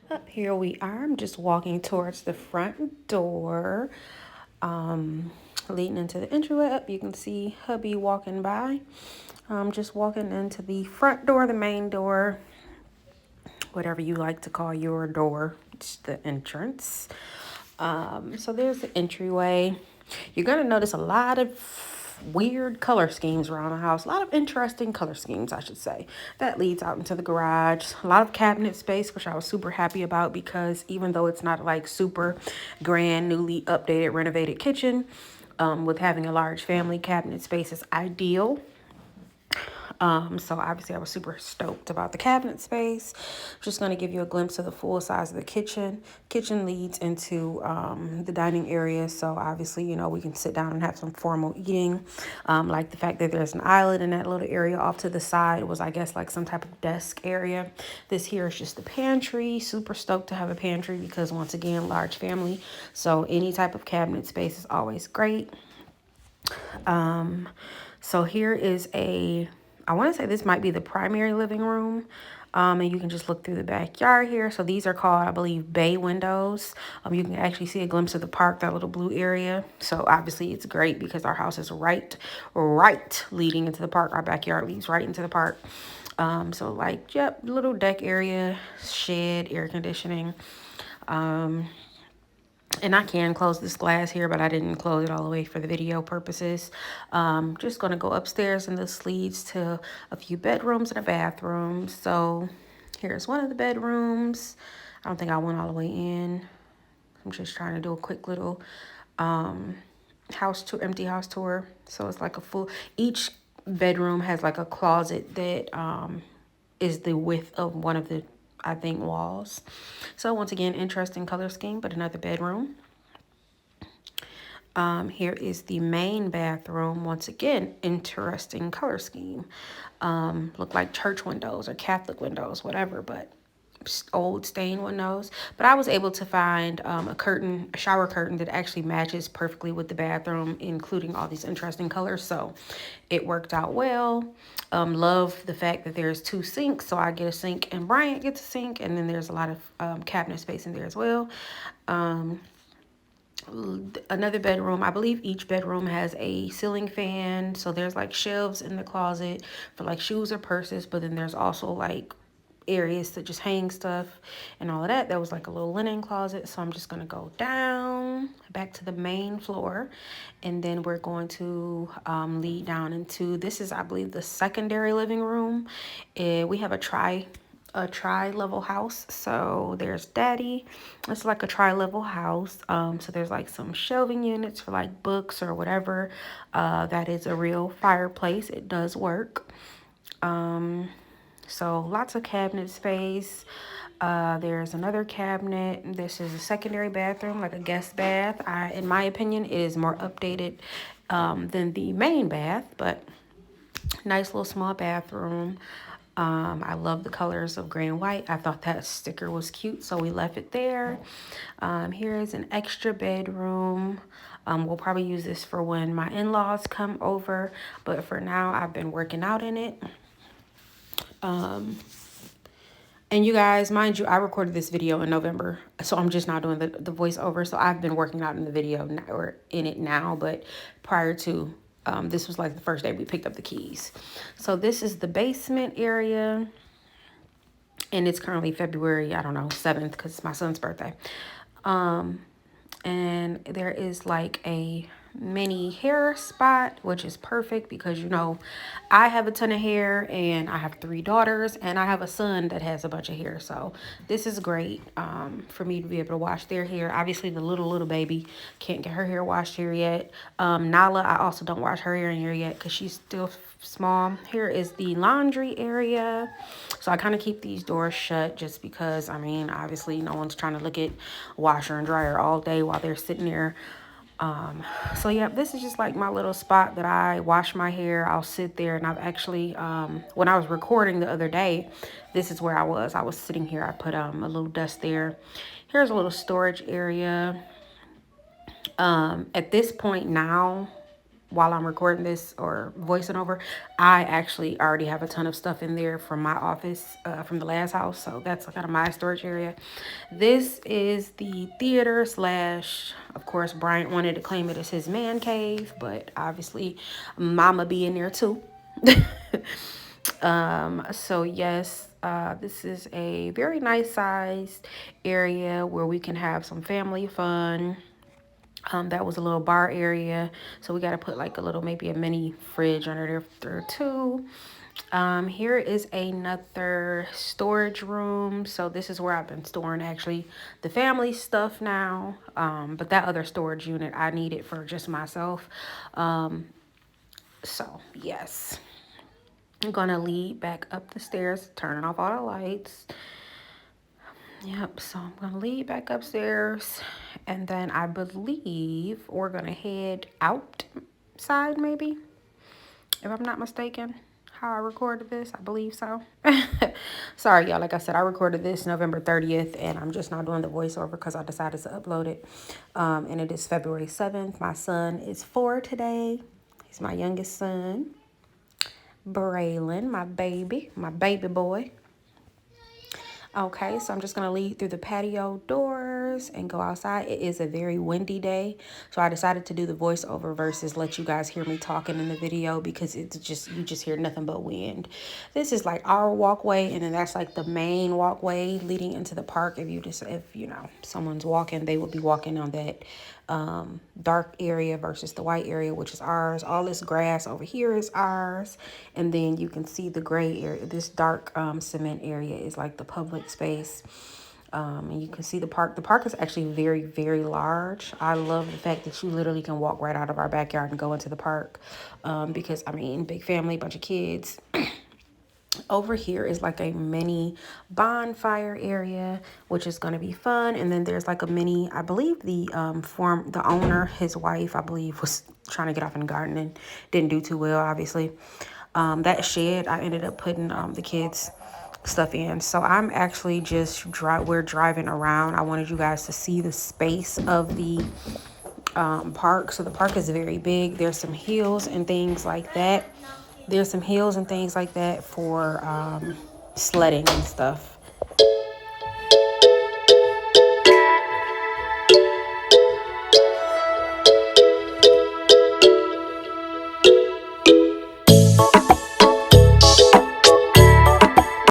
Up here we are. I'm just walking towards the front door, leading into the entryway. Up, you can see hubby walking by. Just walking into the front door, the main door, whatever you like to call your door. It's the entrance. So there's the entryway. You're gonna notice a lot of weird color schemes around the house. A lot of interesting color schemes, I should say. That leads out into the garage. A lot of cabinet space, which I was super happy about because even though it's not like super grand, newly updated, renovated kitchen, with having a large family, cabinet space is ideal. So obviously I was super stoked about the cabinet space. Just going to give you a glimpse of the full size of the kitchen. Kitchen leads into the dining area. So obviously, you know, we can sit down and have some formal eating. Like the fact that there's an island in that little area off to the side was, I guess, like some type of desk area. This here is just the pantry. Super stoked to have a pantry because once again, large family. So any type of cabinet space is always great. So here is I want to say this might be the primary living room. And you can just look through the backyard here. So these are called, I believe, bay windows. You can actually see a glimpse of the park, that little blue area. So obviously it's great because our house is right leading into the park. Our backyard leads right into the park. So like, yep, little deck area, shed, air conditioning. And I can close this glass here, but I didn't close it all the way for the video purposes. Just going to go upstairs, and this leads to a few bedrooms and a bathroom. So here's one of the bedrooms. I don't think I went all the way in. I'm just trying to do a quick little house tour, empty house tour. So it's like each bedroom has like a closet that is the width of one of the, I think, walls. So once again, interesting color scheme, but another bedroom. Here is the main bathroom. Once again, interesting color scheme. Look like church windows or Catholic windows, whatever, but old stained windows. But I was able to find a shower curtain that actually matches perfectly with the bathroom, including all these interesting colors. So it worked out well. Love the fact that there's two sinks, so I get a sink and Bryant gets a sink, and then there's a lot of cabinet space in there as well. Another bedroom, I believe each bedroom has a ceiling fan, so there's like shelves in the closet for like shoes or purses, but then there's also like areas to just hang stuff and all of that. That was like a little linen closet. So I'm just gonna go down back to the main floor, and then we're going to lead down into, this is, I believe, the secondary living room. We have a tri-level house. So there's daddy. It's like a tri-level house. So there's like some shelving units for like books or whatever. That is a real fireplace. It does work. So lots of cabinet space. There's another cabinet. This is a secondary bathroom, like a guest bath. In my opinion, it is more updated than the main bath, but nice little small bathroom. I love the colors of gray and white. I thought that sticker was cute, so we left it there. Here is an extra bedroom. We'll probably use this for when my in-laws come over, but for now, I've been working out in it. And you guys, mind you, I recorded this video in November, so I'm just now doing the voiceover. So I've been working out in the video or in it now, but prior to this was like the first day we picked up the keys. So this is the basement area, and it's currently February, I don't know, 7th because it's my son's birthday. And there is like a mini hair spot, which is perfect because, you know, I have a ton of hair and I have 3 daughters and I have a son that has a bunch of hair. So this is great for me to be able to wash their hair. Obviously the little baby can't get her hair washed here yet. Nala, I also don't wash her hair in here yet because she's still small. Here is the laundry area. So I kind of keep these doors shut just because, I mean, obviously no one's trying to look at washer and dryer all day while they're sitting there. So yeah, this is just like my little spot that I wash my hair. I'll sit there, and I've actually, when I was recording the other day, this is where I was sitting here. I put a little desk there. Here's a little storage area. At this point now, while I'm recording this or voicing over, I actually already have a ton of stuff in there from my office from the last house. So that's kind of my storage area. This is the theater slash, of course, Bryant wanted to claim it as his man cave, but obviously mama be in there too. So yes, this is a very nice sized area where we can have some family fun. That was a little bar area, so we got to put like a little, maybe a mini fridge under there too. Here is another storage room. So this is where I've been storing actually the family stuff now. But that other storage unit I needed for just myself. So yes, I'm gonna lead back up the stairs, turning off all the lights. Yep, so I'm gonna lead back upstairs, and then I believe we're gonna head outside, maybe, if I'm not mistaken. How I recorded this, I believe so. Sorry, y'all. Like I said, I recorded this November 30th, and I'm just not doing the voiceover because I decided to upload it. And it is February 7th. My son is 4 today. He's my youngest son, Braylon, my baby boy. Okay, so I'm just going to lead through the patio doors and go outside. It is a very windy day, so I decided to do the voiceover versus let you guys hear me talking in the video because it's just, you just hear nothing but wind. This is like our walkway, and then that's like the main walkway leading into the park. If you know, someone's walking, they would be walking on that dark area versus the white area, which is ours. All this grass over here is ours, and then you can see the gray area. This dark cement area is like the public space. And you can see the park. The park is actually very, very large. I love the fact that you literally can walk right out of our backyard and go into the park, because I mean, big family, bunch of kids. Over here is like a mini bonfire area, which is going to be fun. And then there's like a mini, I believe the owner, his wife, I believe, was trying to get off in the garden and didn't do too well, obviously. That shed, I ended up putting the kids' stuff in. So I'm actually just we're driving around. I wanted you guys to see the space of the park. So the park is very big. There's some hills and things like that. For sledding and stuff.